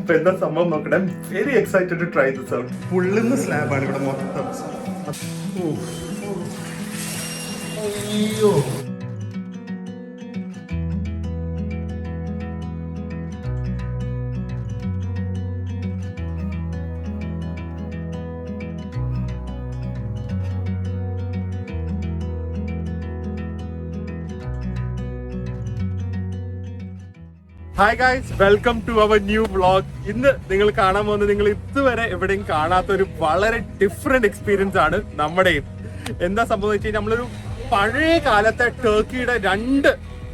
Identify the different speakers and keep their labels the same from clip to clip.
Speaker 1: അപ്പൊ എന്താ സംഭവം നോക്കട്ടെ. Very excited to try this out. പുള്ളുന്ന സ്ലാബാണ് ഇവിടെ മൊത്തം. അയ്യോ, hi guys, welcome to our new vlog. ഇന്ന് നിങ്ങൾ കാണാൻ പോകുന്നത് നിങ്ങൾ ഇതുവരെ എവിടെയും കാണാത്ത ഒരു വളരെ ഡിഫറെന്റ് എക്സ്പീരിയൻസ് ആണ് നമ്മുടെയും. എന്താ സംഭവം വെച്ച് കഴിഞ്ഞാൽ നമ്മളൊരു പഴയ കാലത്തെ ടർക്കിയുടെ രണ്ട്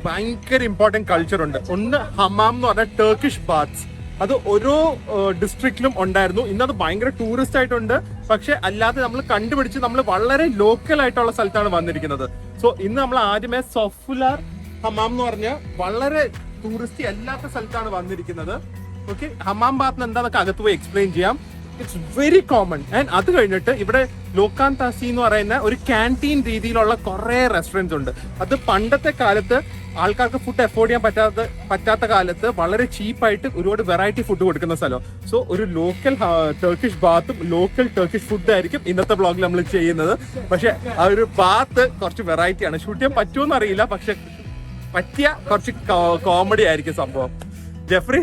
Speaker 1: ഭയങ്കര ഇമ്പോർട്ടന്റ് കൾച്ചർ ഉണ്ട്. ഒന്ന് ഹമാം എന്ന് പറഞ്ഞ ടർക്കിഷ് ബാത്ത്സ്. അത് ഓരോ ഡിസ്ട്രിക്റ്റിലും ഉണ്ടായിരുന്നു. ഇന്നത് ഭയങ്കര ടൂറിസ്റ്റ് ആയിട്ടുണ്ട്. പക്ഷെ അല്ലാതെ നമ്മൾ കണ്ടുപിടിച്ച് നമ്മൾ വളരെ ലോക്കൽ ആയിട്ടുള്ള സ്ഥലത്താണ് വന്നിരിക്കുന്നത്. സോ ഇന്ന് നമ്മൾ ആദ്യമേ സൊഫുലാർ ഹമാം എന്ന് പറഞ്ഞ വളരെ ടൂറിസ്റ്റ് അല്ലാത്ത സ്ഥലത്താണ് വന്നിരിക്കുന്നത്. ഓക്കെ, ഹമാം ബാത്ത് എന്താന്നൊക്കെ അകത്ത് പോയി എക്സ്പ്ലെയിൻ ചെയ്യാം. It's very common. ആൻഡ് അത് കഴിഞ്ഞിട്ട് ഇവിടെ ലോക്കാൻ താസി എന്ന് പറയുന്ന ഒരു ക്യാൻറ്റീൻ രീതിയിലുള്ള കുറെ റെസ്റ്റോറൻറ്റ്സ് ഉണ്ട്. അത് പണ്ടത്തെ കാലത്ത് ആൾക്കാർക്ക് ഫുഡ് അഫോർഡ് ചെയ്യാൻ പറ്റാത്ത കാലത്ത് വളരെ ചീപ്പായിട്ട് ഒരുപാട് വെറൈറ്റി ഫുഡ് കൊടുക്കുന്ന സ്ഥലം. സോ ഒരു ലോക്കൽ ടർക്കിഷ് ബാത്തും ലോക്കൽ ടർക്കിഷ് ഫുഡ് ആയിരിക്കും ഇന്നത്തെ ബ്ലോഗിൽ നമ്മൾ ചെയ്യുന്നത്. പക്ഷെ ആ ഒരു ബാത്ത് കുറച്ച് വെറൈറ്റി ആണ്. ഷൂട്ട് ചെയ്യാൻ പറ്റുമോ അറിയില്ല, പക്ഷെ പറ്റിയ കുറച്ച് കോമഡി ആയിരിക്കും സംഭവം. ജെഫ്രി,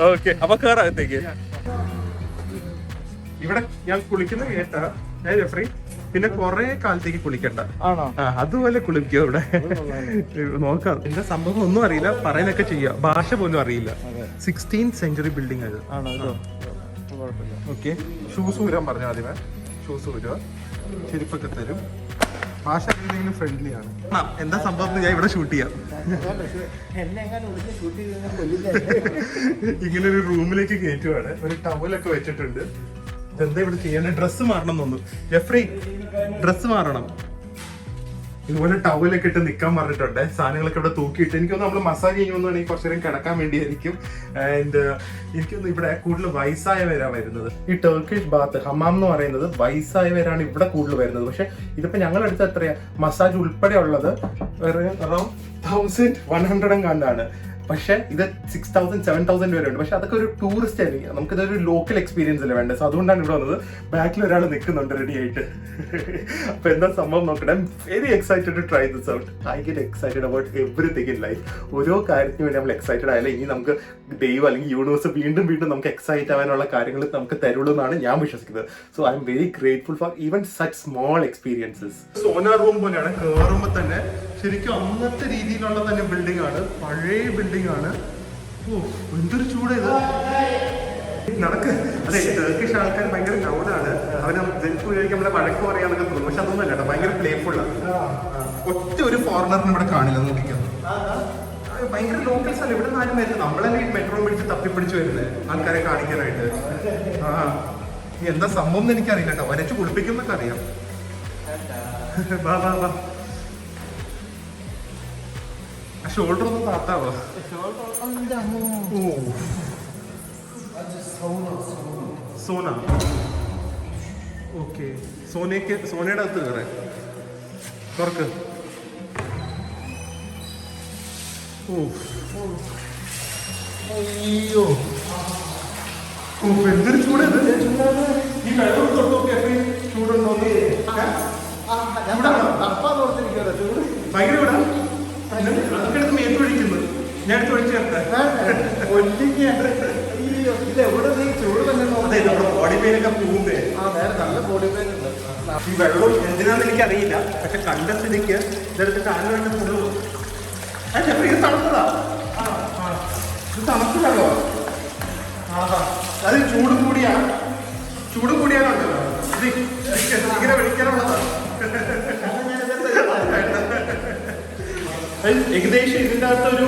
Speaker 1: ഓക്കെ, അപ്പൊ കേറത്തേക്ക്. ഇവിടെ ഞാൻ കുളിക്കുന്ന കേട്ടാ ജെഫ്രി, പിന്നെ കൊറേ കാലത്തേക്ക് കുളിക്കണ്ട. അതുപോലെ കുളിക്കോ ഇവിടെ? നോക്കാം. എന്താ സംഭവം ഒന്നും അറിയില്ല, പറയുന്നൊക്കെ ചെയ്യാം. ഭാഷ പോലും അറിയില്ല. 16th century ബിൽഡിംഗ് അത്. ഓക്കെ, ഷൂസ് ഊരാൻ പറഞ്ഞു ആദ്യമേ. ഷൂസ് ഊരുക, ചെരുപ്പൊക്കെ തരും. ഭാഷ ഫ്രണ്ട്ലി ആണ്. എന്താ സംഭവം ഞാൻ ഇവിടെ ഷൂട്ട് ചെയ്യാം. ഇങ്ങനെ ഒരു റൂമിലേക്ക് കയറ്റുവാണ്. ഒരു ടവലൊക്കെ വെച്ചിട്ടുണ്ട്. ഇതെന്താ ഇവിടെ ചെയ്യണേ? ഡ്രസ്സ് മാറണം തോന്നുന്നു. ജെഫ്രി, ഡ്രസ്സ് മാറണം. ഇതുപോലെ ടവലൊക്കെ ഇട്ട് നിൽക്കാൻ പറഞ്ഞിട്ടുണ്ട്. സാധനങ്ങളൊക്കെ ഇവിടെ തൂക്കിയിട്ട് എനിക്കൊന്ന് നമ്മൾ മസാജ് ചെയ്യുമെന്നാണെങ്കിൽ കുറച്ചു നേരം കിടക്കാൻ വേണ്ടിയായിരിക്കും. ആൻഡ് എനിക്കൊന്ന് ഇവിടെ കൂടുതൽ വയസ്സായവരാണ് വരുന്നത്. ഈ ടർക്കിഷ് ബാത്ത് ഹമാം എന്ന് പറയുന്നത് വയസ്സായവരാണ് ഇവിടെ കൂടുതൽ വരുന്നത്. പക്ഷെ ഇതിപ്പോ ഞങ്ങളടുത്ത് എത്രയാ മസാജ് ഉൾപ്പെടെ ഉള്ളത് അറൌണ്ട് 1100 കണ്ടാണ്. പക്ഷെ ഇത് 6000 7000 വരെ ഉണ്ട്. പക്ഷെ അതൊക്കെ ഒരു ടൂറിസ്റ്റ് ആയിരിക്കും. നമുക്കിതൊരു ലോക്കൽ എക്സ്പീരിയൻസ് അല്ലേ വേണ്ടത്. സോ അതുകൊണ്ടാണ് ഇവിടെ വന്നത്. ബാക്കിൽ ഒരാൾ നിൽക്കുന്നുണ്ട് റെഡി ആയിട്ട്. അപ്പൊ എന്താ സംഭവം നോക്കട്ടെ. Very excited to try this out. I get excited about everything in life. ഓരോ കാര്യത്തിന് വേണ്ടി നമ്മൾ എക്സൈറ്റഡ് ആയാലും ഇനി നമുക്ക് ദൈവം അല്ലെങ്കിൽ യൂണിവേഴ്സ് വീണ്ടും നമുക്ക് എക്സൈറ്റ് ആവാനുള്ള കാര്യങ്ങൾ നമുക്ക് തരുള്ളൂ എന്നാണ് ഞാൻ വിശ്വസിക്കുന്നത്. So I am very grateful four even such small experiences. Sona room പോലെയാണ്. കയറുമ്പോൾ തന്നെ ശരിക്കും അന്നത്തെ രീതിയിലുള്ള തന്നെ ബിൽഡിംഗ് ആണ്. പഴയ ബിൽഡിംഗ് ആണ്. ഓ, എന്തൊരു ചൂട് ഇത്. നടക്ക്. അതെ, ടർക്കിഷ് ആൾക്കാർ ഭയങ്കര ക്രൗഡാണ്. അവന് ജെൻസ് ഉപയോഗിക്കാൻ നമ്മളെ വഴക്ക് പറയാനൊക്കെ തോന്നും. പക്ഷെ അതൊന്നും അല്ല, ഭയങ്കര പ്ലേഫുള്ളാണ്. ഒറ്റ ഒരു ഫോറിനറിന് ഇവിടെ കാണില്ല. നോക്കിക്കുന്നു, ഭയങ്കര ലോക്കൽസ് അല്ല. ഇവിടെ ആരും വരുന്നത് നമ്മളല്ലേ ഈ മെട്രോ പിടിച്ച് തപ്പിപ്പിടിച്ച് വരുന്നത് ആൾക്കാരെ കാണിക്കാനായിട്ട്. എന്താ സംഭവം എന്ന് എനിക്കറിയില്ല കേട്ടോ. വരച്ച് കുളിപ്പിക്കുന്നൊക്കെ അറിയാം. വാ വാ വാ. ഷോൾഡർ ഒന്ന് താത്താവോ? സോന. ഓക്കെ, സോനയുടെ അകത്ത് കയറേ. തുറക്ക്. അയ്യോ, എന്തൊരു ചൂടത്. ഈ വെള്ളം തൊട്ടോക്കെ ചൂടുണ്ടോ? ഭയങ്കര ഇവിടെ അതൊക്കെ മേത്ത് ഒഴിക്കുന്നു. ഞാൻ എടുത്ത് ഒഴിച്ചു ബോഡി പെയിനൊക്കെ പോകുന്നേ. നല്ല ബോഡി പെയിൻ ഉണ്ട്. ഈ വെള്ളം എന്തിനാന്ന് എനിക്കറിയില്ല. പക്ഷെ കണ്ട സ്ഥിതിക്ക് ഇതെടുത്തിട്ട് ആരും ഫുള്ളു. ഇത് തണുത്തതാ. ഇത് തണുത്ത വെള്ളമാ. അത് ചൂട് കൂടിയാണുണ്ടല്ലോ. ഇത് ഇങ്ങനെ വെളിക്കാനുള്ളതാണ്. ഏകദേശം ഇതിൻ്റെ അകത്തൊരു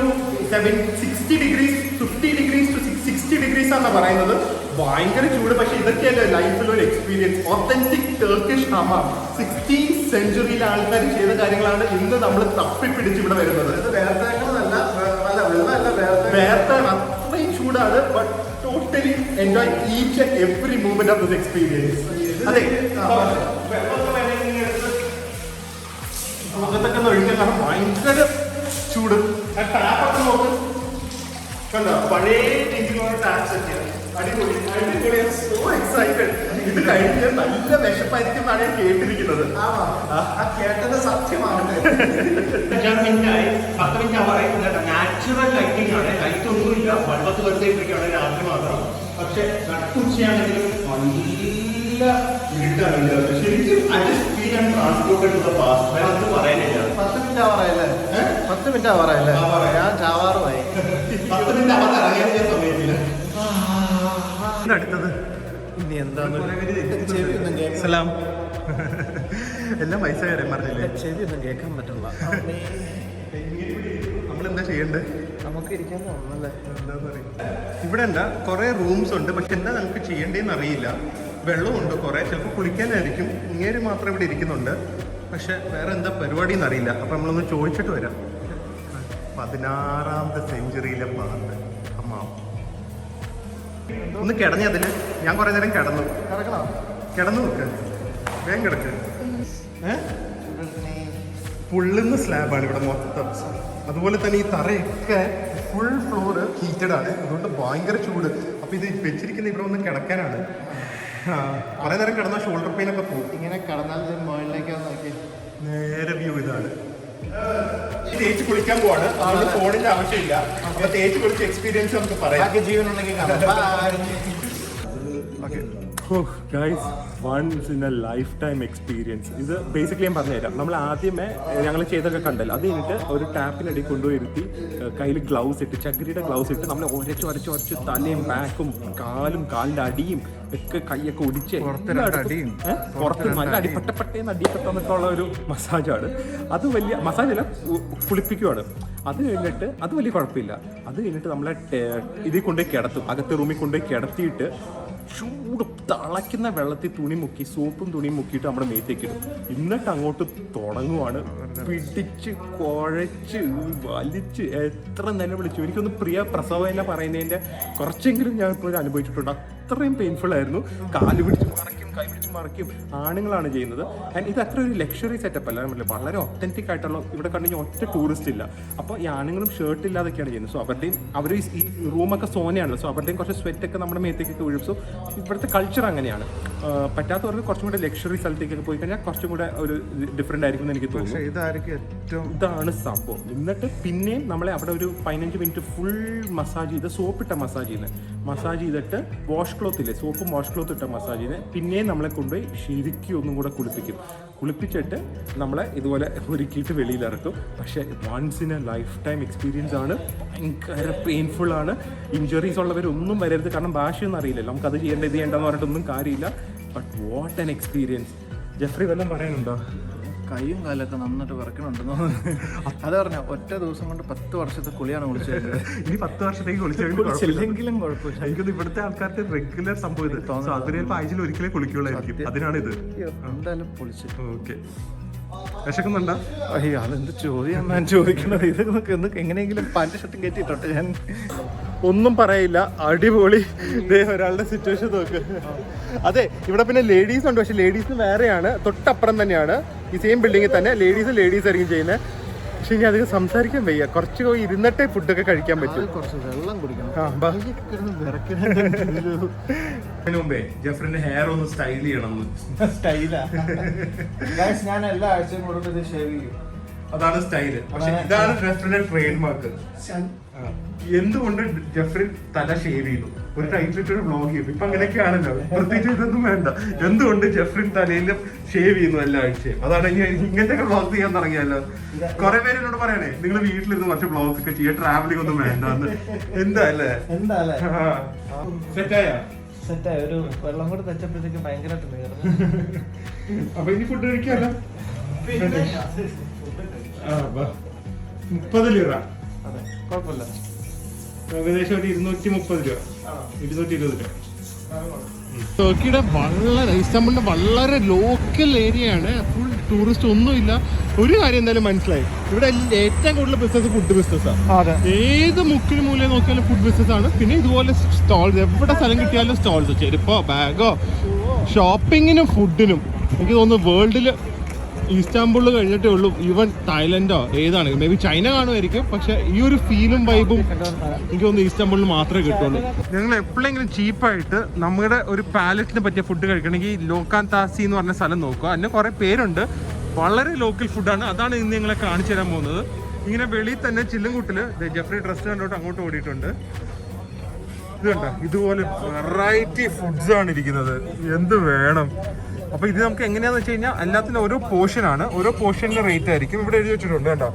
Speaker 1: 60 degrees 50 degrees to 60 degrees ആണ് പറയുന്നത്. ഭയങ്കര ചൂട്. പക്ഷെ ഇതൊക്കെയല്ലേ ലൈഫിലൊരു experience. Authentic Turkish hammam 16th century ആൾക്കാർ ചെയ്ത കാര്യങ്ങളാണ് ഇന്ന് നമ്മൾ തപ്പിപ്പിടിച്ച് ഇവിടെ വരുന്നത്. വേർത്താണ്, അത്രയും ചൂടാണ്. But totally enjoy each and every moment of this experience. അതെ, മുഖത്തൊക്കെ ഒഴിക്കാൻ കാരണം ഭയങ്കര ചൂട്. ടാപ്പൊക്കെ നോക്ക്. കണ്ടോ പഴയ രീതിയിലുള്ള ടാക്സ് ഒക്കെ അടിപൊളി അടിപൊളി. So excited. ഇത് കഴിഞ്ഞ് നല്ല വിശപ്പായിരിക്കും എന്നാണ് ഞാൻ കേട്ടിരിക്കുന്നത്.
Speaker 2: കേട്ടത് സത്യമാണ്.
Speaker 3: 10 മിനിറ്റ് പറയുന്നത് നാച്ചുറൽ ലൈറ്റിംഗ് ആണ്. ലൈറ്റ് ഒന്നുമില്ല, വെള്ളത്ത് വെറുതെ ഇരിക്കുകയാണ് രാത്രി മാത്രം. പക്ഷെ നട്ടുച്ചയാണെങ്കിലും നല്ല ഇരുട്ടാണ്. ശരിക്കും ട്രാൻസ്പോർട്ട് പാസ് പറയാനില്ല.
Speaker 2: 10 മിനിറ്റ് ആവാറായല്ലേ? 10 മിനിറ്റ് ആവാറായല്ലേ? ഞാൻ ചാവാറുമായി.
Speaker 3: 10 മിനിറ്റ് ആവാതെ ഇറങ്ങിയ സമയത്തില്ല.
Speaker 1: അടുത്തത്
Speaker 2: ഇനി എന്താന്ന്
Speaker 1: സലാം. എല്ലാം വയസ്സായ പറഞ്ഞില്ലേ,
Speaker 2: ചെവിയൊന്നും കേൾക്കാൻ പറ്റില്ല.
Speaker 1: നമ്മളെന്താ ചെയ്യണ്ടേ?
Speaker 2: നമുക്ക് ഇരിക്കാൻ തോന്നുന്നല്ലേ?
Speaker 1: ഇവിടെ എന്താ കുറെ റൂംസ് ഉണ്ട്, പക്ഷെ എന്താ നമുക്ക് ചെയ്യേണ്ടതെന്ന് അറിയില്ല. വെള്ളമുണ്ട് കുറെ, ചിലപ്പോൾ കുളിക്കാനായിരിക്കും. ഇങ്ങേര് മാത്രം ഇവിടെ ഇരിക്കുന്നുണ്ട്, പക്ഷെ വേറെ എന്താ പരിപാടി എന്നറിയില്ല. അപ്പൊ നമ്മളൊന്ന് ചോദിച്ചിട്ട് വരാം. 16ാമത്തെ സെഞ്ചുറിയിലെ പാർക്ക്. അമ്മ ഒന്ന് കിടന്നതില് ഞാൻ കുറെ നേരം കിടന്നു. കിടന്നു നോക്ക്, വേഗം കിടക്ക്. പുള്ളുന്ന സ്ലാബാണ് ഇവിടെ മൊത്തം. അതുപോലെ തന്നെ ഈ തറയൊക്കെ ഫുൾ ഫ്ലോറ് ഹീറ്റഡ് ആണ്, അതുകൊണ്ട് ഭയങ്കര ചൂട്. അപ്പൊ ഇത് വെച്ചിരിക്കുന്ന ഇവിടെ ഒന്ന് കിടക്കാനാണ്. കുറെ നേരം കിടന്നാൽ ഷോൾഡർ പെയിൻ ഒക്കെ പോകും.
Speaker 2: ഇങ്ങനെ കിടന്നാൽ മുകളിലേക്ക് നോക്കി
Speaker 1: നേരെ വ്യൂ ഇതാണ്. തേച്ച് കുളിക്കാൻ പോവാണ്, അതുകൊണ്ട് ഫോണിന്റെ ആവശ്യമില്ല. അപ്പൊ തേച്ച് കുളിച്ച എക്സ്പീരിയൻസ് നമുക്ക് പറയാം.
Speaker 2: ജീവനുണ്ടെങ്കിൽ
Speaker 4: guys, once in a lifetime experience. ഇത് ബേസിക്കലി ഞാൻ പറഞ്ഞുതരാം. നമ്മൾ ആദ്യമേ ഞങ്ങൾ ചെയ്തൊക്കെ കണ്ടല്ലോ, അത് കഴിഞ്ഞിട്ട് ഒരു ടാപ്പിനടി കൊണ്ടുപോയി ഇരുത്തി കയ്യിൽ ഗ്ലൗസ് ഇട്ട്, ചകിരിയുടെ ഗ്ലൗസ് ഇട്ട് നമ്മൾ ഒരച്ച് തലയും ബാക്കും കാലും കാലിൻ്റെ അടിയും ഒക്കെ കൈയൊക്കെ ഒടിച്ച് പുറത്ത് നല്ല അടിപ്പെട്ടപ്പെട്ടേന്ന് അടിപ്പെട്ടെന്നൊക്കെ ഉള്ള ഒരു മസാജാണ്. അത് വലിയ മസാജല്ല, കുളിപ്പിക്കുവാണ്. അത് കഴിഞ്ഞിട്ട് അത് വലിയ കുഴപ്പമില്ല. അത് കഴിഞ്ഞിട്ട് നമ്മളെ ഇതിൽ കൊണ്ടുപോയി കിടത്തും, അകത്തെ റൂമിൽ കൊണ്ടുപോയി കിടത്തിയിട്ട് ചൂട് തിളയ്ക്കുന്ന വെള്ളത്തിൽ തുണി മുക്കി, സോപ്പും തുണിയും മുക്കിയിട്ട് നമ്മുടെ മേത്തേക്ക് ഇടും. എന്നിട്ട് അങ്ങോട്ട് തുടങ്ങുവാണ്. പിടിച്ച് കുഴച്ച് വലിച്ച് എത്ര നിലവിളിച്ചു. എനിക്കൊന്ന് പ്രിയ പ്രസവമല്ല പറയുന്നതിൻ്റെ കുറച്ചെങ്കിലും ഞാൻ ഇപ്പോൾ അനുഭവിച്ചിട്ടുണ്ട്. അത്രയും പെയിൻഫുൾ ആയിരുന്നു. കാല് പിടിച്ച് മറയ്ക്കും, കൈ പിടിച്ച് മറയ്ക്കും. ആണുങ്ങളാണ് ചെയ്യുന്നത്. ആൻഡ് ഇത് അത്ര ഒരു ലക്ഷറി സെറ്റപ്പ് അല്ല, നമ്മൾ വളരെ ഒത്തൻറ്റിക് ആയിട്ടുള്ള, ഇവിടെ കണ്ടു കഴിഞ്ഞാൽ ഒറ്റ ടൂറിസ്റ്റ് ഇല്ല. അപ്പോൾ ഈ ആണുങ്ങളും ഷർട്ട് ഇല്ലാതൊക്കെയാണ് ചെയ്യുന്നത്. സോ അവരുടെയും അവർ ഈ റൂമൊക്കെ സോനയാണല്ലോ, സോ അവരുടെയും കുറച്ച് സ്വെറ്റൊക്കെ നമ്മുടെ മേത്തേക്കൊക്കെ വീഴും. സോ ഇവിടുത്തെ കൾച്ചർ അങ്ങനെയാണ്. പറ്റാത്തവർക്ക് കുറച്ചും കൂടെ ലക്ഷറി സ്ഥലത്തേക്കൊക്കെ പോയി കഴിഞ്ഞാൽ കുറച്ചും കൂടെ ഒരു ഡിഫറെൻ്റ് ആയിരിക്കും എന്ന് എനിക്ക് തോന്നുന്നു. ഇതാണ് സംഭവം. എന്നിട്ട് പിന്നെയും നമ്മളെ അവിടെ ഒരു 15 മിനിറ്റ് ഫുൾ മസാജ് ചെയ്ത്, സോപ്പിട്ട മസാജ് ചെയ്യുന്നത്, മസാജ് ചെയ്തിട്ട് വാഷ് ക്ലോത്ത് ഇല്ലേ, സോപ്പും വാഷ് ക്ലോത്ത് ഇട്ട മസാജ് ചെയ്യുന്നത്. പിന്നെയും നമ്മളെ കൊണ്ടുപോയി ശരിക്കും ഒന്നും കൂടെ കുളിപ്പിച്ചിട്ട് നമ്മളെ ഇതുപോലെ ഒരുക്കിയിട്ട് വെളിയിലിറക്കും. പക്ഷേ once in a lifetime experience ആണ്. ഭയങ്കര പെയിൻഫുൾ ആണ്. ഇഞ്ചുറീസ് ഉള്ളവരൊന്നും വരരുത്, കാരണം ഭാഷയൊന്നും അറിയില്ലല്ലോ. നമുക്കത് ചെയ്യേണ്ടത് ചെയ്യേണ്ടെന്ന് പറഞ്ഞിട്ടൊന്നും കാര്യമില്ല. But what an experience. Jeffrey വല്ലതും പറയാനുണ്ടോ?
Speaker 2: കൈയും കാലൊക്കെ നന്നായിട്ട് വിറക്കണുണ്ടെന്ന്. അത് പറഞ്ഞ ഒറ്റ ദിവസം കൊണ്ട് 10 വർഷത്തെ കുളിയാണ് കുളിച്ചത്.
Speaker 1: ഇനി 10 വർഷത്തേക്ക്
Speaker 2: കുളിച്ചില്ലെങ്കിലും കുഴപ്പമില്ല.
Speaker 1: എനിക്കൊന്ന് ഇവിടുത്തെ ആൾക്കാർക്ക് റെഗുലർ സംഭവം ഇത്. അതിന് ആഴ്ചയിൽ ഒരിക്കലേ കുളിക്കുള്ളായിരിക്കും. അതിനാണിത്.
Speaker 2: എന്തായാലും പൊളിച്ചു.
Speaker 1: ഓക്കെ, വിശക്കുന്നുണ്ടോ?
Speaker 2: അയ്യോ, അതെന്ത് ചോദ്യം ഞാൻ ചോദിക്കണത്. ഇത് നമുക്ക് എങ്ങനെയെങ്കിലും പാൻറ് ഷർട്ടും കയറ്റിയിട്ടോട്ടെ. ഞാൻ
Speaker 1: ഒന്നും പറയില്ല, അടിപൊളി. ഒരാളുടെ സിറ്റുവേഷൻ നോക്ക്. അതെ, ഇവിടെ പിന്നെ ലേഡീസ് ഉണ്ട്, പക്ഷെ ലേഡീസിന് വേറെയാണ്. തൊട്ടപ്പുറം തന്നെയാണ്, ഈ സെയിം ബിൽഡിങ്ങിൽ തന്നെ. ലേഡീസ് ആയിരിക്കും ചെയ്യുന്നത്. പക്ഷെ ഇനി അധികം സംസാരിക്കാൻ വയ്യ. കുറച്ച് ഇരുന്നിട്ടേ ഫുഡൊക്കെ കഴിക്കാൻ പറ്റും.
Speaker 2: കുറച്ച് വെള്ളം കുടിക്കണം.
Speaker 1: അതിന് മുമ്പേ ജെഫ്രിന്റെ ഹെയർ ഒന്ന് സ്റ്റൈൽ ചെയ്യണം.
Speaker 2: സ്റ്റൈലാ ഞാൻ എല്ലാ ആഴ്ചയും കൂടെ ഇത് ഷേവ് ചെയ്യും.
Speaker 1: അതാണ് സ്റ്റൈല്. പക്ഷെ ഇതാണ് ജെഫ്രിന്റെ ട്രേഡ് മാർക്ക്. എന്തുകൊണ്ട് ജെഫ്രി തല ഷേവ് ചെയ്തു, ഒരു ടൈറ്റിലിട്ട് ഒരു വ്ളോഗ് ചെയ്തു. ഇപ്പൊ അങ്ങനെയൊക്കെയാണല്ലോ, പ്രത്യേകിച്ച് ഇതൊന്നും വേണ്ട. എന്തുകൊണ്ട് ജെഫ്രി തലയിൽ ഷേവ് ചെയ്യുന്നു എല്ലാ ആഴ്ചയും? അതാണ് ഇങ്ങനത്തെ ഒക്കെ വ്ളോഗ് ചെയ്യാൻ തുടങ്ങിയല്ലോ. കുറെ പേര് എന്നോട് പറയണേ, നിങ്ങൾ വീട്ടിലിരുന്ന് കുറച്ച് വ്ളോഗ്സ് ഒക്കെ ചെയ്യുക, ട്രാവലിംഗ് ഒന്നും വേണ്ട. എന്താ അല്ലേ?
Speaker 2: സെറ്റായ ഒരു വെള്ളം കൂടെ തെച്ചപ്പോഴത്തേക്ക് ഭയങ്കരമായിട്ട് നേർന്നു.
Speaker 1: അപ്പൊ ഇനി ഫുഡ് കഴിക്കാമല്ലോ. 30 ലിറ.
Speaker 2: അതെ, കുഴപ്പമില്ല.
Speaker 1: ഏകദേശം ഒരു 230 രൂപ, 220 രൂപ. ടർക്കിയുടെ വളരെ, ഇസ്താംബുളിന്റെ വളരെ ലോക്കൽ ഏരിയ ആണ്. ഫുൾ ടൂറിസ്റ്റ് ഒന്നുമില്ല. ഒരു കാര്യം എന്തായാലും മനസ്സിലായി, ഇവിടെ ഏറ്റവും കൂടുതൽ ബിസിനസ് ഫുഡ് ബിസിനസ്സാണ്. ഏത് മുക്കിന് മൂലം നോക്കിയാലും ഫുഡ് ബിസിനസ് ആണ്. പിന്നെ ഇതുപോലെ സ്റ്റോൾസ്, എവിടെ സ്ഥലം കിട്ടിയാലും സ്റ്റോൾസ്, ചെരുപ്പോ ബാഗോ, ഷോപ്പിങ്ങിനും ഫുഡിനും. എനിക്ക് തോന്നുന്നു വേൾഡിൽ ഈസ്താംബുളിൽ കഴിഞ്ഞിട്ടേ ഉള്ളൂ. ഈവൻ തായ്ലൻഡോ ഏതാണ്, മേ ബി ചൈന കാണുമായിരിക്കും. പക്ഷെ ഈ ഒരു ഫീലും വൈബും എനിക്ക് തോന്നുന്നു ഈസ്താംബുളിൽ മാത്രമേ കിട്ടുള്ളൂ. ഞങ്ങൾ എപ്പോഴെങ്കിലും ചീപ്പായിട്ട് നമ്മുടെ ഒരു പാലറ്റിന് പറ്റിയ ഫുഡ് കഴിക്കണമെങ്കിൽ ലോക്കാൻ താസി എന്ന് പറഞ്ഞ സ്ഥലം നോക്കുക. അതിന് കുറേ പേരുണ്ട്. വളരെ ലോക്കൽ ഫുഡാണ്. അതാണ് ഇന്ന് ഞങ്ങളെ കാണിച്ചു തരാൻ പോകുന്നത്. ഇങ്ങനെ വെളിയിൽ തന്നെ ചില്ലുംകൂട്ടിൽ ജെഫ്രി ഡ്രസ് കണ്ടോട്ട് അങ്ങോട്ട് ഓടിയിട്ടുണ്ട്. ഇത് കണ്ട, ഇതുപോലെ വെറൈറ്റി ഫുഡ്സ് ആണ് ഇരിക്കുന്നത്. എന്ത് വേണം. അപ്പൊ ഇത് നമുക്ക് എങ്ങനെയാന്ന് വെച്ച് കഴിഞ്ഞാൽ എല്ലാത്തിനും ഓരോ പോർഷനാണ്. ഓരോ പോർഷന്റെ റേറ്റ് ആയിരിക്കും ഇവിടെ എഴുതി വെച്ചിട്ടുണ്ട് കേട്ടോ.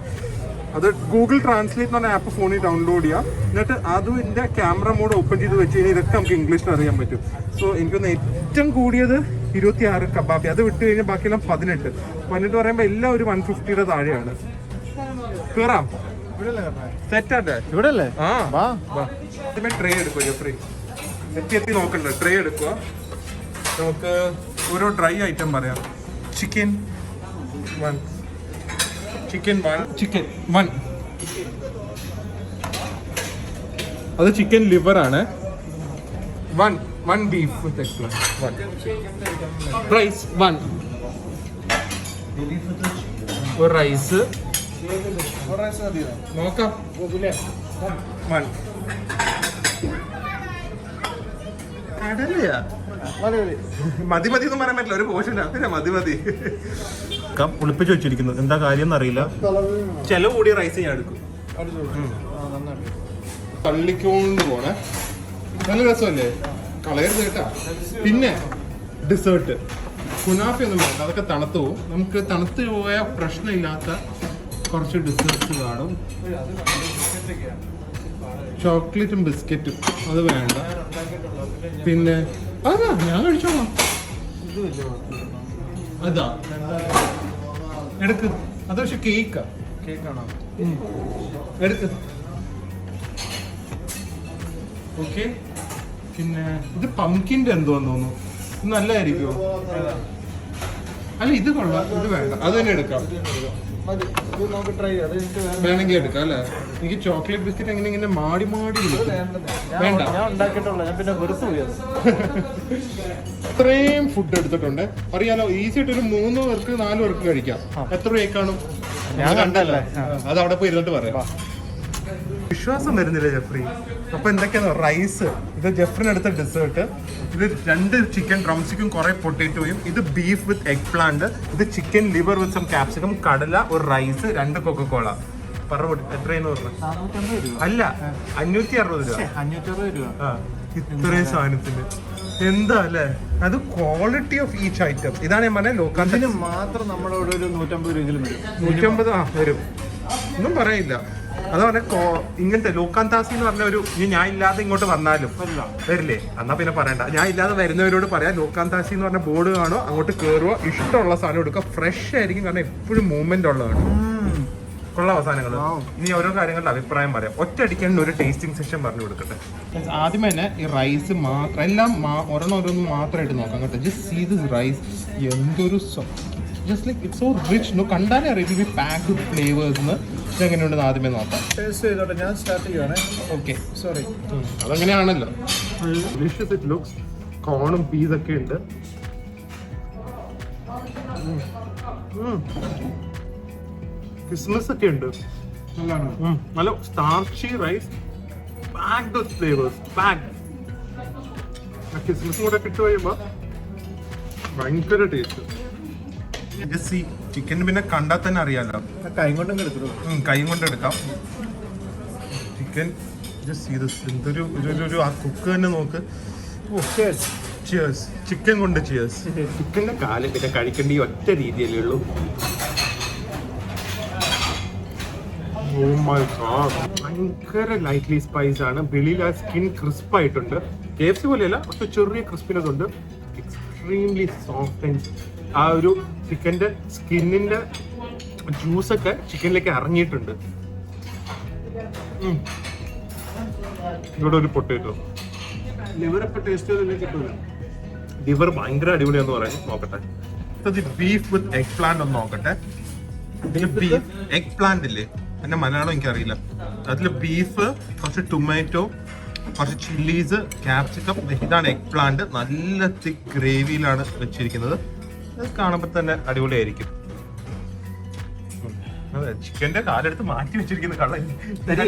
Speaker 1: അത് ഗൂഗിൾ ട്രാൻസ്ലേറ്റ് എന്ന് പറഞ്ഞ ആപ്പ് ഫോണിൽ ഡൗൺലോഡ് ചെയ്യാം. എന്നിട്ട് അതും ഇതിന്റെ ക്യാമറ മോഡ് ഓപ്പൺ ചെയ്ത് വെച്ച് കഴിഞ്ഞാൽ ഇതൊക്കെ നമുക്ക് ഇംഗ്ലീഷിൽ അറിയാൻ പറ്റും. സോ എനിക്കൊന്ന് ഏറ്റവും കൂടിയത് 26 കബാബി. അത് വിട്ട് കഴിഞ്ഞാൽ ബാക്കിയെല്ലാം 18 പറയുമ്പോൾ എല്ലാം ഒരു 150 താഴെയാണ്. കേറാം. സെറ്റ് ആട്ടെ
Speaker 2: ഇവിടെ അല്ലേ?
Speaker 1: ആ ആദ്യമേ ട്രേ എടുക്കുക ജെഫ്രി. എത്തി നോക്കണ്ട. ട്രേ എടുക്കുക. നമുക്ക് ഓരോ ഡ്രൈ ഐറ്റം പറയാം. Chicken 1, chicken 1. അത് ചിക്കൻ ലിവർ ആണ്. 1 ബീഫ് വിത്ത് എക്സ്പ്ലാന്റ്. 1 റൈസ്. 1 ഒരു റൈസ് നോക്കാം. 1 കടലയാ. മതി ഒന്നും പറയാൻ പറ്റില്ല. ഒരു പോർഷൻ മതി ഒളിപ്പിച്ച് വെച്ചിരിക്കുന്നത്. എന്താ കാര്യം എന്നറിയില്ല. ചെലവ് കൂടിയ റൈസ് ഞാൻ എടുക്കും. പള്ളിക്കൊണ്ട് പോണേ. നല്ല രസമല്ലേ? കളയരുത് കേട്ടാ. പിന്നെ ഡിസേർട്ട് കുനാഫയൊന്നും വേണ്ട. അതൊക്കെ തണുത്തു പോകും. നമുക്ക് തണുത്ത് പോയ പ്രശ്നമില്ലാത്ത കുറച്ച് ഡിസേർട്ട്സ് കാണും. ചോക്ലേറ്റും ബിസ്ക്കറ്റും അത് വേണ്ട. പിന്നെ അതാ ഞാൻ കഴിച്ചോളാം. അതാ എടുക്ക്. അത് പക്ഷെ കേക്കാണോ? എടുക്ക്. ഓക്കെ. പിന്നെ ഇത് പംകിൻ്റെ എന്തോന്ന് തോന്നുന്നു. ഇത് നല്ലതായിരിക്കുമോ? അല്ല ഇത് കൊള്ളാം. ഇത് വേണ്ട. അത് തന്നെ എടുക്കാം. വേണമെങ്കിൽ എടുക്കാം അല്ലേ? എനിക്ക് ചോക്ലേറ്റ് ബിസ്ക്കറ്റ് ഇങ്ങനെ മാടി വേണ്ട. ഇത്രയും ഫുഡ് എടുത്തിട്ടുണ്ട്. അറിയാലോ, ഈസി ആയിട്ട് ഒരു 3 പേർക്ക് 4 പേർക്ക് കഴിക്കാം. എത്ര രൂപയ്ക്കാണും ഞാൻ കണ്ടല്ലേ? അത് അവിടെ പോയി ഇരുന്നിട്ട് പറയാം. വിശ്വാസം വരുന്നില്ല ജെഫ്രി. അപ്പൊ എന്തൊക്കെയാണോ? റൈസ്. ഇത് ജെഫ്രിനടുത്ത ഡെസേർട്ട്. ഇത് 2 ചിക്കൻ ഡ്രംസ്റ്റിക്കും കുറെ പൊട്ടേറ്റോയും. ഇത് ബീഫ് വിത്ത് എഗ് പ്ലാന്റ്. ഇത് chicken liver with some capsicum. കടല, ഒരു റൈസ്, 2 കൊക്കക്കോള. എത്രയെന്ന് പറഞ്ഞു? അല്ല, 560 രൂപ. 560 രൂപ. ഇത്രയും സാധനത്തിന് എന്താ അല്ലേ? അത് ക്വാളിറ്റി ഓഫ് ഈച്ച് ഐറ്റം. ഇതാണ് ഞാൻ പറഞ്ഞത്. ലോക്കാന്തിന് മാത്രം നമ്മളോട് ഒരു 150 രൂപയെങ്കിലും വരും. 150 വരും. ഒന്നും പറയില്ല. അതുപോലെ ഇങ്ങനത്തെ ലോക്കാന്താസി എന്ന് പറഞ്ഞ ഒരു ഞാൻ ഇല്ലാതെ ഇങ്ങോട്ട് വന്നാലും വരില്ലേ? എന്നാ പിന്നെ പറയണ്ട. ഞാൻ ഇല്ലാതെ വരുന്നവരോട് പറയാം, ലോക്കാന്താസി എന്ന് പറഞ്ഞ ബോർഡ് കാണുക, അങ്ങോട്ട് കയറുക, ഇഷ്ടമുള്ള സാധനം എടുക്കുക. ഫ്രഷ് ആയിരിക്കും. കാരണം എപ്പോഴും മൂവ്മെന്റ് ഉള്ളതാണ്. കൊള്ളാം സാധനങ്ങൾ. ഇനി ഓരോ കാര്യങ്ങളുടെ അഭിപ്രായം പറയാം. ഒറ്റയടിക്കാൻ ഒരു ടേസ്റ്റിംഗ് സെഷൻ പറഞ്ഞു കൊടുക്കട്ടെ. ആദ്യം തന്നെ ഈ റൈസ് മാത്രം എല്ലാം ഓരോന്നും മാത്രമായിട്ട് നോക്കാം കേട്ടോ. Just see this rice. എന്തൊരു just like it's so rich. കണ്ടാലേ അറിയാം ബി പാക്ഡ് വിത്ത് ഫ്ലേവേഴ്സ്. ഇതെങ്ങനെയുണ്ടെന്ന് ആദ്യമേ നോക്കാം.
Speaker 2: ടേസ്റ്റ് ചെയ്തോട്ടെ. ഞാൻ സ്റ്റാർട്ട് ചെയ്യുവാണേ.
Speaker 1: ഓക്കെ.
Speaker 2: സോറി.
Speaker 1: അതങ്ങനെയാണല്ലോ. Dishes it looks. കോണും പീസൊക്കെ ഉണ്ട്. ക്രിസ്മസ് ഒക്കെ ഉണ്ട്. നല്ല starchy rice, packed with flavours. ക്രിസ്മസും കൂടെ കിട്ടു കഴിയുമ്പോൾ ഭയങ്കര ടേസ്റ്റ്. ചിക്കൻ പിന്നെ കണ്ടാൽ തന്നെ അറിയാലോ. കൈ കൊണ്ട് എടുക്കാം. ചിക്കൻ എന്തൊരു ആ കുക്ക് തന്നെ നോക്ക്. ചിയേഴ്സ്. ചിക്കൻ കൊണ്ട് ചിയേഴ്സ്. ചിക്കൻ്റെ കാല് പിന്നെ കഴിക്കേണ്ട ഈ ഒറ്റ രീതിയല്ലേ ഉള്ളൂ. ഭയങ്കര ലൈറ്റ്ലി സ്പൈസ് ആണ്. വെളിയിൽ ആ സ്കിൻ ക്രിസ്പ് ആയിട്ടുണ്ട്. KFC പോലെയല്ല, പക്ഷെ ചെറിയ ക്രിസ്പിനെസ് ഉണ്ട്. എക്സ്ട്രീംലി സോഫ്റ്റ് ആൻഡ് ആ ഒരു ചിക്കൻ്റെ സ്കിന്നിൻ്റെ ജ്യൂസൊക്കെ ചിക്കനിലേക്ക് ഇറങ്ങിയിട്ടുണ്ട്. ഇവിടെ ഒരു പൊട്ടേറ്റോ. ലിവർ ഭയങ്കര അടിപൊളിയാന്ന് പറയാൻ നോക്കട്ടെ. ബീഫ് വിത്ത് എഗ് പ്ലാന്റ് ഒന്ന് നോക്കട്ടെ. ബീഫ് എഗ് പ്ലാന്റ് ഇല്ലേ? എന്റെ മലയാളം എനിക്കറിയില്ല. അതിൽ ബീഫ്, കുറച്ച് ടൊമാറ്റോ, കുറച്ച് ചില്ലീസ്, ക്യാപ്സിക്കം. ഇതാണ് എഗ് പ്ലാന്റ്. നല്ല തിക്ക് ഗ്രേവിയിലാണ് വെച്ചിരിക്കുന്നത്. അത് കാണുമ്പോൾ തന്നെ അടിപൊളിയായിരിക്കും. അതെ, ചിക്കന്റെ കാലെടുത്ത് മാറ്റി വെച്ചിരിക്കുന്ന കള്ളൻ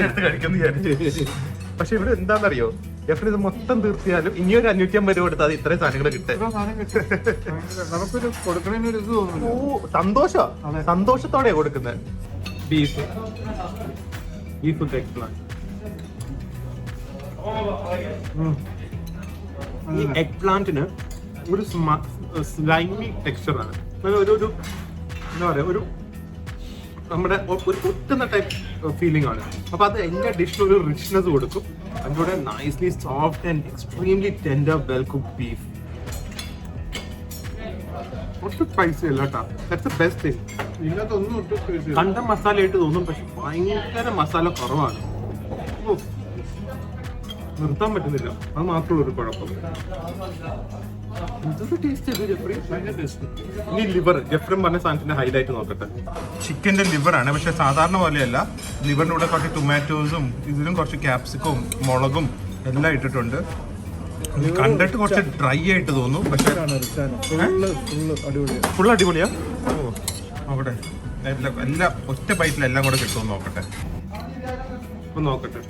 Speaker 1: എടുത്ത് കഴിക്കുന്നു വിചാരിച്ചു. പക്ഷെ ഇവിടെ എന്താണെന്നറിയോ, എഫ്രി ഇത് മൊത്തം തീർത്തിയാലും ഇനിയൊരു 550 രൂപ കൊടുത്താൽ ഇത്രയും സാധനങ്ങൾ കിട്ടും.
Speaker 2: ഇത്ര സാധനം കിട്ടും. നമുക്കൊരു കൊടുക്കണതിനൊരു ഇത് തോന്നുന്നു.
Speaker 1: സന്തോഷത്തോടെ കൊടുക്കുന്നത്. ബീഫ് ഈ എഗ് പ്ലാന്റിന് ഒരു സ്ലൈമി ടെക്സ്ചറാണ്. ഒരു എന്താ പറയാ, ഒരു നമ്മുടെ ഒരു ഒട്ടുന്ന ടൈപ്പ് ഫീലിംഗ് ആണ്. അപ്പൊ അത് എന്റെ ഡിഷിന് ഒരു റിച്ച്നെസ് കൊടുക്കും. അതിലൂടെ nicely soft and extremely tender well cook beef. ഒട്ടും സ്പൈസി അല്ല കേട്ടോ. That's the best thing.
Speaker 2: ഇതിനകത്തൊന്നും ഒട്ടും space ഇല്ല.
Speaker 1: കണ്ട മസാല ആയിട്ട് തോന്നും, പക്ഷെ ഭയങ്കര മസാല കുറവാണ്. ഉഫ്. നിർത്താൻ പറ്റുന്നില്ല, അത് മാത്രമേ ഒരു കുഴപ്പം. ഇനി ലിവർ, ജെഫ്രം പറഞ്ഞ സാധനത്തിന്റെ ഹൈലൈറ്റ് നോക്കട്ടെ. ചിക്കന്റെ ലിവർ ആണ്, പക്ഷെ സാധാരണ പോലെയല്ല. ലിവറിന്റെ കൂടെ കുറച്ച് ടൊമാറ്റോസും ഇതിലും കുറച്ച് ക്യാപ്സിക്കവും മുളകും എല്ലാം ഇട്ടിട്ടുണ്ട്. കണ്ടിട്ട് കുറച്ച് ഡ്രൈ ആയിട്ട് തോന്നും, പക്ഷെ ഫുൾ അടിപൊളിയാ. ഓ, അവിടെ എല്ലാം ഒറ്റ ബൈറ്റിൽ എല്ലാം കൂടെ കിട്ടുമെന്ന് നോക്കട്ടെ. ഒന്ന് നോക്കട്ടെ.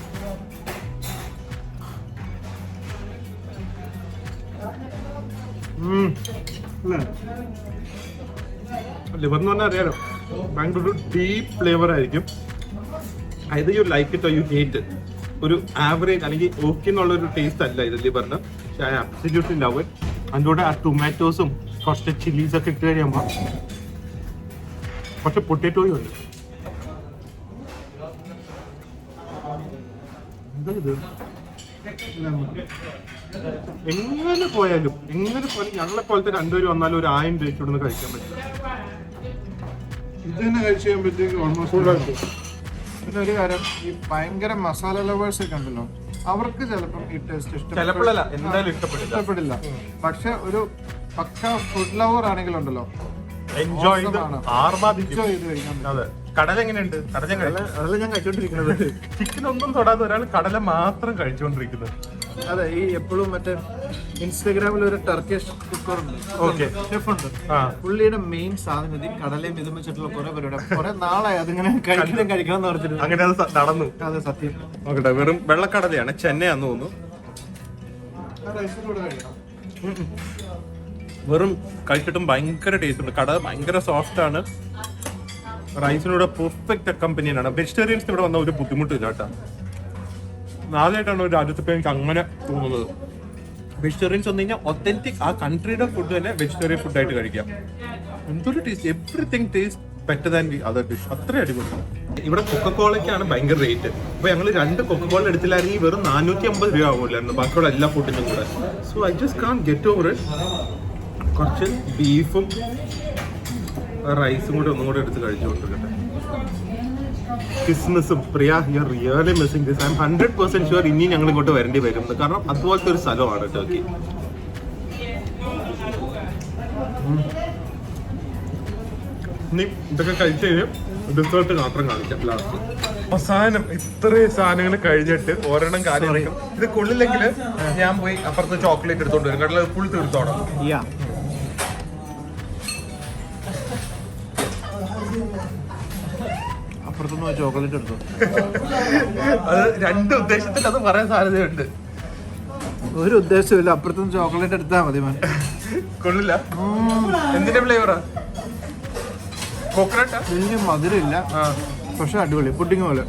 Speaker 1: ലിവർ എന്ന് പറഞ്ഞാൽ അറിയാലോ, ഭയങ്കര ഒരു ഡീപ്പ് ഫ്ലേവർ ആയിരിക്കും. Either you like it or you hate it. ഒരു ആവറേജ് അല്ലെങ്കിൽ ഓക്കെ എന്നുള്ളൊരു ടേസ്റ്റ് അല്ല ഇത് ലിവറിന്. പക്ഷെ ഐ അബ്സല്യൂട്ട്ലി ലവ് ഇറ്റ്. അതിൻ്റെ കൂടെ ആ ടൊമാറ്റോസും കുറച്ച് ചില്ലീസൊക്കെ ഇട്ട് കഴിയുമ്പോൾ കുറച്ച് പൊട്ടറ്റോയും ഉണ്ട്. എന്താ ഇത്? എങ്ങനെ പോയാലും ഞങ്ങളെ പോലത്തെ രണ്ടുപേരും വന്നാലും ഒരു 1000 രൂപ ഇവിടുന്ന് കഴിക്കാൻ പറ്റും.
Speaker 2: ഇത് തന്നെ കഴിച്ച് കഴിയുമ്പോഴത്തേക്ക് ഓൾമോസ്റ്റ്. പിന്നെ ഒരു കാര്യം, ഈ ഭയങ്കര മസാല ലവേഴ്സ് ഒക്കെ ഉണ്ടല്ലോ, അവർക്ക് ചിലപ്പം ഈ ടേസ്റ്റ് ഇഷ്ടപ്പെടില്ല. പക്ഷെ ഒരു പക്ക ഫുഡ് ലവർ ആണെങ്കിലുണ്ടല്ലോ,
Speaker 1: എൻജോയ് ചെയ്ത്
Speaker 2: എൻജോയ് ചെയ്ത് കഴിക്കാൻ പറ്റും.
Speaker 1: അതെ. കടല എങ്ങനെയുണ്ട്? കടല ഞാൻ കഴിച്ചോണ്ടിരിക്കുന്നത്. ചിക്കൻ ഒന്നും തൊടാതെ ഒരാൾ കടല മാത്രം കഴിച്ചുകൊണ്ടിരിക്കുന്നത്.
Speaker 2: അതെ, ഈ എപ്പോഴും മറ്റേ ഇൻസ്റ്റാഗ്രാമിൽ ഒരു ടർക്കിഷ് കുക്കർ ഉണ്ട്, ഷെഫുണ്ട്. പുള്ളിയുടെ മെയിൻ സാധനം ഈ കടലയും ഇതും വെച്ചിട്ടുള്ള കുറെ പരിപാടി. കുറെ നാളായി അതിങ്ങനെ കഴിക്കണം എന്ന് പറഞ്ഞിട്ട്.
Speaker 1: അങ്ങനെ അത് നടന്നു.
Speaker 2: അതെ, സത്യം.
Speaker 1: നോക്കട്ടെ, വെറും വെള്ളക്കടലയാണ്, ചെന്നൈയാന്ന് തോന്നുന്നു. വെറും കഴിച്ചിട്ടും ഭയങ്കര ടേസ്റ്റ് ഉണ്ട്. കട ഭയങ്കര സോഫ്റ്റ് ആണ്. റൈസിനൂടെ പെർഫെക്റ്റ് അക്കമ്പനിയാണ്. വെജിറ്റേറിയൻസിന് ഇവിടെ വന്ന ഒരു ബുദ്ധിമുട്ടില്ല കേട്ടോ. ആദ്യമായിട്ടാണ് ഒരു രാജ്യത്ത് എനിക്ക് അങ്ങനെ തോന്നുന്നത്. വെജിറ്റേറിയൻസ് വന്നു കഴിഞ്ഞാൽ ഒത്തന്റിക് ആ കൺട്രിയുടെ ഫുഡ് തന്നെ വെജിറ്റേറിയൻ ഫുഡായിട്ട് കഴിക്കാം. എന്തൊരു taste, everything taste better than the other dish. അത്രയും അടിപൊളി. ഇവിടെ കൊക്കക്കോളയ്ക്കാണ് ഭയങ്കര റേറ്റ്. അപ്പൊ ഞങ്ങൾ 2 കൊക്കക്കോള എടുത്തില്ലായിരുന്നെങ്കിൽ വെറും 450 രൂപ ആവുമല്ലായിരുന്നു ബാക്കിയുള്ള എല്ലാ ഫുഡിനും കൂടെ. So I just can get over it. കുറച്ച് ബീഫും റൈസും കൂടെ ഒന്നും കൂടെ എടുത്ത് കഴിച്ചുകൊണ്ടിരിക്കട്ടെ. ക്രിസ്മസും Priya, you are really missing this. I am 100% sure ഇനി ഞങ്ങൾ ഇങ്ങോട്ട് വരേണ്ടി വരും. കാരണം അതുപോലത്തെ ഒരു സ്ഥലമാണ് ടർക്കി. ഇനി ഇതൊക്കെ കഴിച്ച് കഴിഞ്ഞ് ഡെസേർട്ട് മാത്രം കാണിക്കാം ലാസ്റ്റ്. അവസാനം ഇത്രയും സാധനങ്ങൾ കഴിഞ്ഞിട്ട് ഒരെണ്ണം കാര്യം ഇത് കൊള്ളില്ലെങ്കിൽ ഞാൻ പോയി അപ്പുറത്ത് ചോക്ലേറ്റ് എടുത്തോണ്ട് വരും. കാരണം ഫുൾ തീർത്തോണം.
Speaker 2: അപ്പുറത്തുനിന്ന് ചോക്ലേറ്റ് എടുത്തു.
Speaker 1: അത് 2 ഉദ്ദേശത്തിൽ അത് പറയാൻ സാധ്യതയുണ്ട്.
Speaker 2: ഒരു ഉദ്ദേശമില്ല, അപ്പുറത്തുനിന്ന് ചോക്ലേറ്റ് എടുത്താൽ മതി.
Speaker 1: കൊള്ളില്ല. എന്തിന്റെ ഫ്ലേവറാ? കോക്കനട്ടാ?
Speaker 2: വലിയ മധുരമില്ല, പക്ഷെ അടിപൊളി പുഡിങ് പോലെ.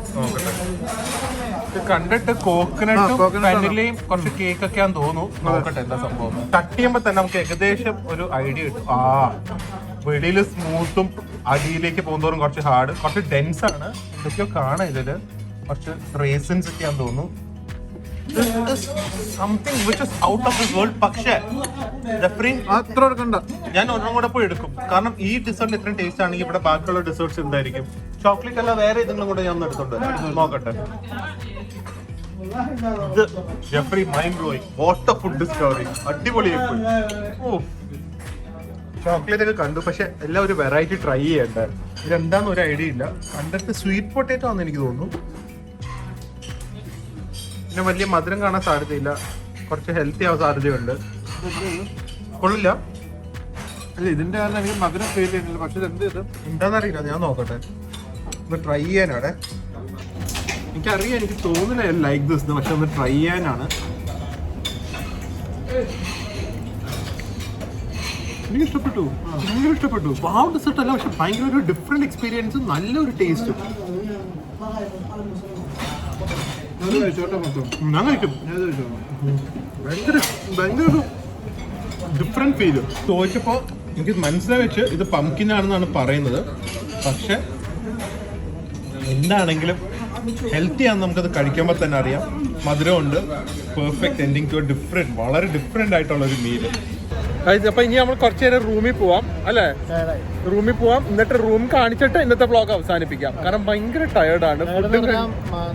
Speaker 1: കണ്ടിട്ട് കോക്കനട്ടും വനിലയും കുറച്ച് കേക്കൊക്കെ ആണെന്ന് തോന്നുന്നു. നോക്കട്ടെ എന്താ സംഭവം. കട്ട് ചെയ്യുമ്പോ തന്നെ നമുക്ക് ഏകദേശം ഒരു ഐഡിയ കിട്ടും. വെളിയിൽ സ്മൂത്തും അടിയിലേക്ക് പോകുന്നതോറും കുറച്ച് ഹാർഡ്, കുറച്ച് ഡെൻസ് ആണ്. എന്തൊക്കെയോ കാണാം ഇതില്. കുറച്ച് റേസിൻസ് ഒക്കെ ആണെന്ന് തോന്നുന്നു. Something which is out of this world. പക്ഷേ
Speaker 2: അത്ര എടുക്കണ്ട,
Speaker 1: ഞാൻ ഒരെണ്ണം കൂടെ പോയി എടുക്കും. കാരണം ഈ ഡെസേർട്ട് ഇത്രയും ടേസ്റ്റ് ആണെങ്കിൽ ഇവിടെ ബാക്കിയുള്ള ഡെസേർട്ട്സ് എന്തായിരിക്കും? ചോക്ലേറ്റ് അല്ല വേറെ ഏതെങ്കിലും കൂടെ ഞാൻ ഒന്ന് എടുത്തോണ്ട് നോക്കട്ടെ. Jeffrey mind blowing. What a food discovery. അടിപൊളിയായി പോയി. ചോക്ലേറ്റ് ഒക്കെ കണ്ടു, പക്ഷെ എല്ലാം ഒരു വെറൈറ്റി ട്രൈ ചെയ്യണ്ട. ഇതെന്താന്ന് ഒരു ഐഡിയ ഇല്ല. കണ്ടിട്ട് സ്വീറ്റ് പൊട്ടേറ്റോ ആണെന്ന് എനിക്ക് തോന്നുന്നു. പിന്നെ വലിയ മധുരം കാണാൻ സാധ്യതയില്ല. കുറച്ച് ഹെൽത്തി ആവാൻ സാധ്യതയുണ്ട്. കൊള്ളില്ല.
Speaker 2: അല്ല, ഇതിന്റെ കാരണം എനിക്ക് മധുരം ഫീൽ ചെയ്യുന്നില്ല. പക്ഷെ എന്ത് ഇത്
Speaker 1: എന്താണെന്നറിയില്ല, ഞാൻ നോക്കട്ടെ. ഒന്ന് ട്രൈ ചെയ്യാനാണ്. എനിക്കറിയാം, എനിക്ക് തോന്നുന്നില്ല ലൈക്ക് ദിസ്, പക്ഷെ ഒന്ന് ട്രൈ ചെയ്യാനാണ്. എനിക്ക് ഇഷ്ടപ്പെട്ടു, ഭയങ്കര ഇഷ്ടപ്പെട്ടു. വാവ് ഡെസേർട്ട് അല്ല, പക്ഷെ ഭയങ്കര ഒരു ഡിഫറെന്റ് എക്സ്പീരിയൻസും നല്ലൊരു ടേസ്റ്റും. ഞാൻ കഴിക്കും. ഭയങ്കര ഭയങ്കര ഒരു ഡിഫറെന്റ് ഫീല്. ചോദിച്ചപ്പോൾ എനിക്ക് മനസ്സിലായി വെച്ച് ഇത് പംകിൻ ആണെന്നാണ് പറയുന്നത്. പക്ഷെ എന്താണെങ്കിലും ഹെൽത്തി ആണെന്ന് നമുക്കത് കഴിക്കുമ്പോൾ തന്നെ അറിയാം. മധുരമുണ്ട്. പെർഫെക്റ്റ് എൻഡിങ് ടു ഡിഫറെന്റ്, വളരെ ഡിഫറെന്റ് ആയിട്ടുള്ള ഒരു മീല്. അപ്പൊ ഇനി നമ്മൾ കുറച്ചു നേരം റൂമിൽ പോവാം അല്ലേ? റൂമിൽ പോവാം, എന്നിട്ട് റൂം കാണിച്ചിട്ട് ഇന്നത്തെ വ്ളോഗ് അവസാനിപ്പിക്കാം. കാരണം ഭയങ്കര ടയേർഡാണ്. ഫുഡും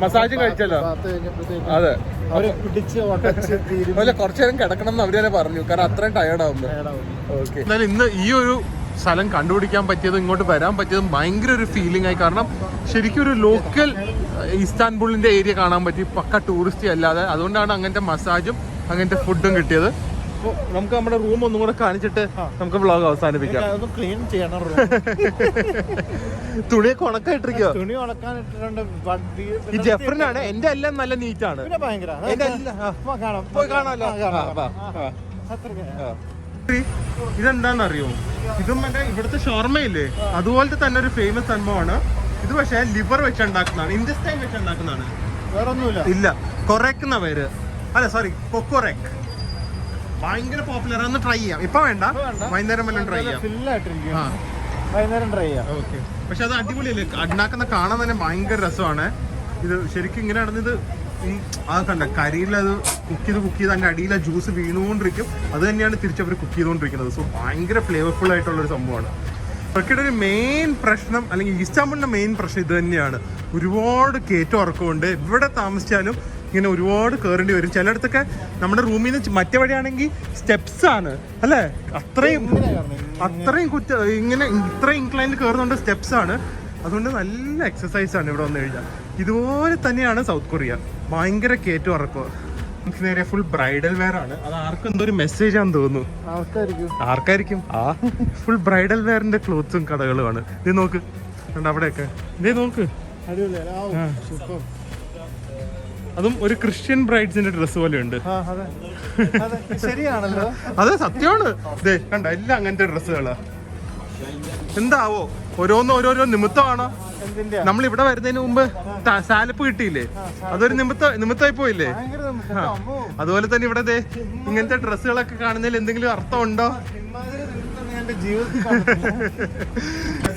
Speaker 1: മസാജും കഴിച്ചല്ലോ. അതെ, അല്ല കുറച്ചു നേരം കിടക്കണം എന്ന് അവര് തന്നെ പറഞ്ഞു, കാരണം അത്രയും ടയേർഡ് ആവുന്നു. ഓക്കെ, എന്നാലും ഇന്ന് ഈ ഒരു സ്ഥലം കണ്ടുപിടിക്കാൻ പറ്റിയതും ഇങ്ങോട്ട് വരാൻ പറ്റിയതും ഭയങ്കര ഒരു ഫീലിംഗ് ആയി. കാരണം ശരിക്കും ഒരു ലോക്കൽ ഇസ്താൻബുളിന്റെ ഏരിയ കാണാൻ പറ്റി, പക്ക ടൂറിസ്റ്റ് അല്ലാതെ. അതുകൊണ്ടാണ് അങ്ങനത്തെ മസാജും അങ്ങനത്തെ ഫുഡും കിട്ടിയത്. അപ്പോൾ നമുക്ക് നമ്മുടെ റൂം ഒന്നും കൂടെ കാണിച്ചിട്ട് നമുക്ക് വ്ളോഗ് അവസാനിപ്പിക്കാം.
Speaker 2: ക്ലീൻ ചെയ്യണം.
Speaker 1: തുണിയൊക്കെ ഉണക്കായിട്ടിരിക്കുക.
Speaker 2: തുണി ഉണക്കാനിട്ടുണ്ട്.
Speaker 1: ഈ ജെഫ്രിനാണ്, എന്റെ എല്ലാം നല്ല നീറ്റാണ്.
Speaker 2: ഭയങ്കര
Speaker 1: പോയി കാണാമല്ലോ. ഇതെന്താണെന്നറിയോ? ഇതും മറ്റേ ഇവിടുത്തെ ഷോർമയില്ലേ, അതുപോലത്തെ തന്നെ ഒരു ഫേമസ് സംഭവമാണ് ഇത്. പക്ഷേ ലിവർ വെച്ചുണ്ടാക്കുന്നതാണ്, ഇൻഡസ്റ്റൈൻ വെച്ചുണ്ടാക്കുന്നതാണ്.
Speaker 2: വേറെ ഒന്നുമില്ല.
Speaker 1: ഇല്ല, കൊറേക്കുന്ന പേര് അല്ല, സോറി, കൊക്കോറെക്. ഭയങ്കര പോപ്പുലർ. ഒന്ന് ട്രൈ ചെയ്യാം. ഇപ്പൊ വേണ്ട, വൈകുന്നേരം വല്ലതും ട്രൈ ചെയ്യാം.
Speaker 2: വൈകുന്നേരം ട്രൈ ചെയ്യാം.
Speaker 1: ഓക്കെ, പക്ഷെ അത് അടിപൊളിയല്ലേ, ഉണ്ടാക്കുന്ന കാണാൻ തന്നെ ഭയങ്കര രസമാണ്. ഇത് ശരിക്കും ഇങ്ങനെ നടന്നത് ഈ ആ കണ്ട കരിയിൽ അത് കുക്ക് ചെയ്ത് അതിൻ്റെ അടിയിൽ ആ ജ്യൂസ് വീണുകൊണ്ടിരിക്കും. അത് തന്നെയാണ് തിരിച്ചവർ കുക്ക് ചെയ്തുകൊണ്ടിരിക്കുന്നത്. സോ ഭയങ്കര ഫ്ലേവർഫുൾ ആയിട്ടുള്ളൊരു സംഭവമാണ്. ടർക്കിയുടെ ഒരു മെയിൻ പ്രശ്നം, അല്ലെങ്കിൽ ഇസ്താംബുളിൻ്റെ മെയിൻ പ്രശ്നം ഇത് തന്നെയാണ്. ഒരുപാട് കയറ്റം ഇറക്കമുണ്ട്. എവിടെ താമസിച്ചാലും ഇങ്ങനെ ഒരുപാട് കയറേണ്ടി വരും. ചിലയിടത്തൊക്കെ നമ്മുടെ റൂമിൽ നിന്ന് മറ്റേ വഴിയാണെങ്കിൽ സ്റ്റെപ്സ് ആണ് അല്ലേ, അത്രയും ഇങ്ങനെ ഇത്രയും ഇൻക്ലൈനിൽ കയറുന്നുണ്ട്, സ്റ്റെപ്സ് ആണ്. അതുകൊണ്ട് നല്ല എക്സസൈസ് ആണ് ഇവിടെ വന്നു കഴിഞ്ഞാൽ. ഇതുപോലെ തന്നെയാണ് സൗത്ത് കൊറിയ, ഭയങ്കര കയറ്റം ഇറക്കുക. നമുക്ക് നേരെ ഫുൾ ബ്രൈഡൽ വെയർ ആണ്. അത് ആർക്കും എന്തോ ഒരു മെസ്സേജ് ആണെന്ന് തോന്നുന്നു. ആർക്കായിരിക്കും? ആ ഫുൾ ബ്രൈഡൽ വെയറിന്റെ ക്ലോത്ത്സും കടകളുമാണ്. ഇത് നോക്ക്, അവിടെയൊക്കെ ഇതേ നോക്ക്. അതും ഒരു ക്രിസ്ത്യൻ ബ്രൈഡ്സിന്റെ ഡ്രസ് പോലെ ഉണ്ട്.
Speaker 2: ശരിയാണല്ലോ,
Speaker 1: അത് സത്യമാണ്. ഇതേ കണ്ട, എല്ലാം അങ്ങനത്തെ ഡ്രസ്സുകളാ. എന്താവോ, ഓരോരോ നിമിത്തമാണോ? നമ്മൾ ഇവിടെ വരുന്നതിന് മുമ്പ് സാലപ്പ് കിട്ടിയില്ലേ, അതൊരു നിമിത്തമായി പോയില്ലേ? അതുപോലെ തന്നെ ഇവിടെ ഇങ്ങനത്തെ ഡ്രസ്സുകളൊക്കെ കാണുന്നതിൽ എന്തെങ്കിലും അർത്ഥമുണ്ടോ?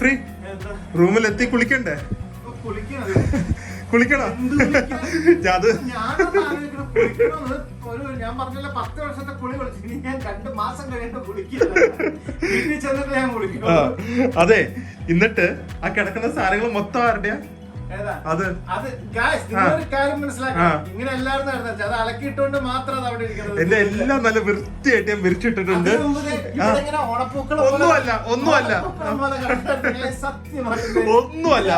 Speaker 1: ഫ്രീ റൂമിലെത്തി കുളിക്കണ്ടേ? കുളിക്കണം. അത്
Speaker 2: ഞാൻ പറഞ്ഞില്ല, 10 വർഷത്തെ കുളി കുളിച്ചു. ഞാൻ 2 മാസം കഴിയുമ്പോ കുളിക്കും.
Speaker 1: അതെ, എന്നിട്ട് ആ കിടക്കുന്ന സാധനങ്ങൾ മൊത്തം ആരുടെയാ? അത്
Speaker 2: കാര്യം മനസ്സിലാക്കാം. ഇങ്ങനെ എല്ലാവരും നടന്നത് അത് അലക്കിയിട്ടോണ്ട് മാത്രം അത് അവിടെ ഇരിക്കുന്നത്.
Speaker 1: എന്റെ എല്ലാം നല്ല വൃത്തിയായിട്ട് ഞാൻ വിരിച്ചിട്ടിട്ടുണ്ട്. ഒന്നുമല്ല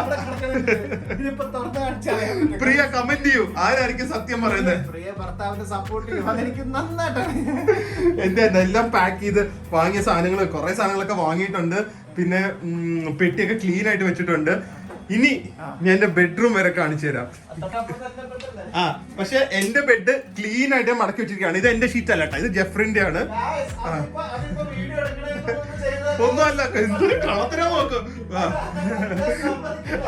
Speaker 1: പ്രിയ കമന്റ് ചെയ്യൂ, ആരായിരിക്കും സത്യം പറയുന്നത്?
Speaker 2: പ്രിയ ഭർത്താവിന്റെ സപ്പോർട്ട് ചെയ്യും, അതെനിക്ക് നന്നായിട്ടാണ്.
Speaker 1: എന്റെ എല്ലാം പാക്ക് ചെയ്ത് വാങ്ങിയ സാധനങ്ങൾ, കുറെ സാധനങ്ങളൊക്കെ വാങ്ങിയിട്ടുണ്ട്. പിന്നെ പെട്ടിയൊക്കെ ക്ലീൻ ആയിട്ട് വെച്ചിട്ടുണ്ട്. ഇനി ഞാൻ എന്റെ ബെഡ്റൂം വരെ കാണിച്ചു തരാം. പക്ഷെ എന്റെ ബെഡ് ക്ലീൻ ആയിട്ട് മടക്കി വെച്ചിരിക്കുകയാണ്. ഇത് എന്റെ ഷീറ്റ് അല്ല കേട്ടോ, ഇത് ജെഫ്രിന്റെ ആണ്. ഒന്നുമല്ല, എന്തൊരു കളത്തിനാ നോക്കും.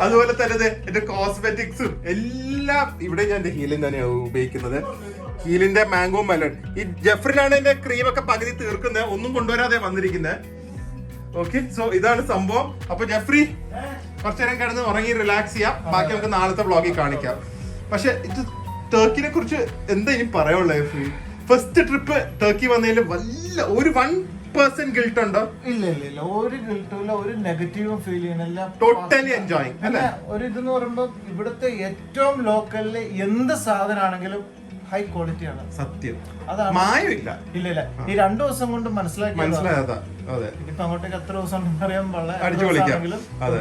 Speaker 1: അതുപോലെ തന്നെ എന്റെ കോസ്മെറ്റിക്സും എല്ലാം ഇവിടെ ഞാൻ എന്റെ ഹീലിൻ തന്നെയാണ് ഉപയോഗിക്കുന്നത്. ഹീലിന്റെ മാംഗോ മെലൺ. ഈ ജെഫ്രിനാണ് എന്റെ ക്രീമൊക്കെ പകുതി തീർക്കുന്നത്, ഒന്നും കൊണ്ടുവരാതെ വന്നിരിക്കുന്നത്. ഓക്കെ, സോ ഇതാണ് സംഭവം. അപ്പൊ ജെഫ്രി കുറച്ചു നേരം കിടന്ന് ഉറങ്ങി റിലാക്സ് ചെയ്യാം. ബാക്കി നമുക്ക് നാളത്തെ വ്ളോഗിൽ കാണിക്കാം. പക്ഷെ ഇത് ടർക്കിനെ കുറിച്ച് എന്താ ഇനി പറയാനുള്ളത് ജെഫ്രി? ഫസ്റ്റ് ട്രിപ്പ് ടർക്കി വന്നതിൽ വല്ല ഒരു 1% ഗിൽട്ട് ഉണ്ടോ?
Speaker 2: ഇല്ല, ഒരു ഗിൽട്ടും ഇല്ല, ഒരു നെഗറ്റീവും ഫീൽ ചെയ്യുന്നില്ല.
Speaker 1: ടോട്ടലി എൻജോയിങ് അല്ലേ?
Speaker 2: ഒരു ഇതെന്ന് പറയുമ്പോ ഇവിടുത്തെ ഏറ്റവും ലോക്കലില് എന്ത് സാധനമാണെങ്കിലും ഹൈ ക്വാളിറ്റി ആണ്.
Speaker 1: സത്യം, മായമില്ല.
Speaker 2: ഇല്ല, ഈ 2 ദിവസം കൊണ്ട് മനസ്സിലായതാ.
Speaker 1: അതെ,
Speaker 2: ഇനിയിപ്പോ അങ്ങോട്ടേക്ക് എത്ര ദിവസം അറിയാൻ
Speaker 1: അടിച്ചു പൊളിക്കാം. അതെ,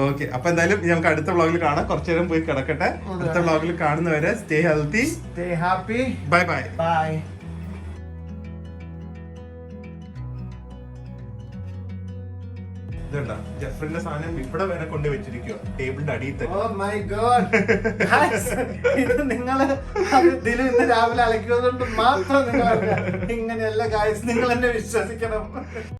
Speaker 1: ഓക്കെ. അപ്പൊ എന്തായാലും നമുക്ക് അടുത്ത വ്ളോഗിൽ കാണാം. കുറച്ചു നേരം പോയി കിടക്കട്ടെ. അടുത്ത വ്ളോഗിൽ കാണുന്നവരെ stay healthy,
Speaker 2: stay happy.
Speaker 1: Bye. ഇതുണ്ട ജെഫ്രിന്റെ സാധനം ഇവിടെ വരെ കൊണ്ട് വെച്ചിരിക്കുക ടേബിളിന്റെ അടിയിൽ തന്നെ.
Speaker 2: ഓ മൈ ഗോഡ് ഇത് നിങ്ങള് ദിലു ഇന്ന് രാവിലെ അലക്കിയതുകൊണ്ട് മാത്രം നിങ്ങൾ ഇങ്ങനെയല്ല ഗായ്സ്, നിങ്ങൾ എന്നെ വിശ്വസിക്കണം.